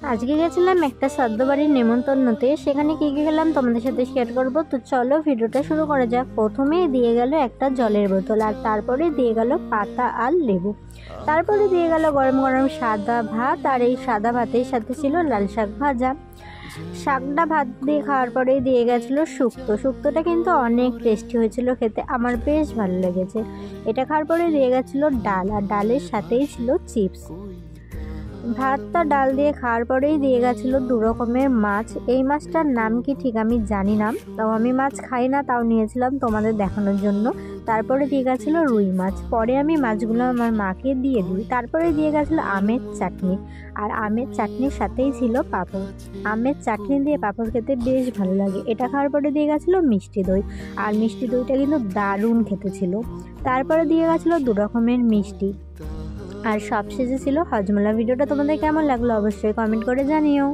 আজকে গেছিলাম একটা শ্রাদ্ধ বাড়ির নেমন্তন্নতে। সেখানে কী কী খেলাম তোমাদের সাথে শেয়ার করব। তো চলো ভিডিওটা শুরু করা যাক। প্রথমেই দিয়ে গেল একটা জলের বোতল, আর তারপরে দিয়ে গেল পাতা আর লেবু। তারপরে দিয়ে গেল গরম গরম সাদা ভাত, আর এই সাদা ভাতের সাথে ছিল লাল শাক ভাজা। শাকটা ভাত দিয়ে খাওয়ার পরেই দিয়ে গেছিলো শুক্তো। শুক্তোটা কিন্তু অনেক টেস্টি হয়েছিল খেতে, আমার বেশ ভালো লেগেছে। এটা খাওয়ার পরে দিয়ে গেছিলো ডাল, আর ডালের সাথেই ছিল চিপস। ভাতটা ডাল দিয়ে খাওয়ার পরেই দিয়ে গেছিলো 2 রকমের মাছ। এই মাছটার নাম কি ঠিক আমি জানি না, তাও আমি মাছ খাই না, তাও নিয়েছিলাম তোমাদের দেখানোর জন্য। তারপরে দিয়ে গেছিলো রুই মাছ। পরে আমি মাছগুলো আমার মাকে দিয়ে দিই। তারপরে দিয়ে গেছিলো আমের চাটনি, আর আমের চাটনির সাথেই ছিল পাঁপড়। আমের চাটনি দিয়ে পাঁপড় খেতে বেশ ভালো লাগে। এটা খাওয়ার পরে দিয়ে গেছিলো মিষ্টি দই, আর মিষ্টি দইটা কিন্তু দারুণ খেতে ছিল। তারপরে দিয়ে গেছিলো 2 রকমের মিষ্টি, আর সবশেষে ছিল হজমোলা। ভিডিওটা তোমাদের কেমন লাগলো অবশ্যই কমেন্ট করে জানিও।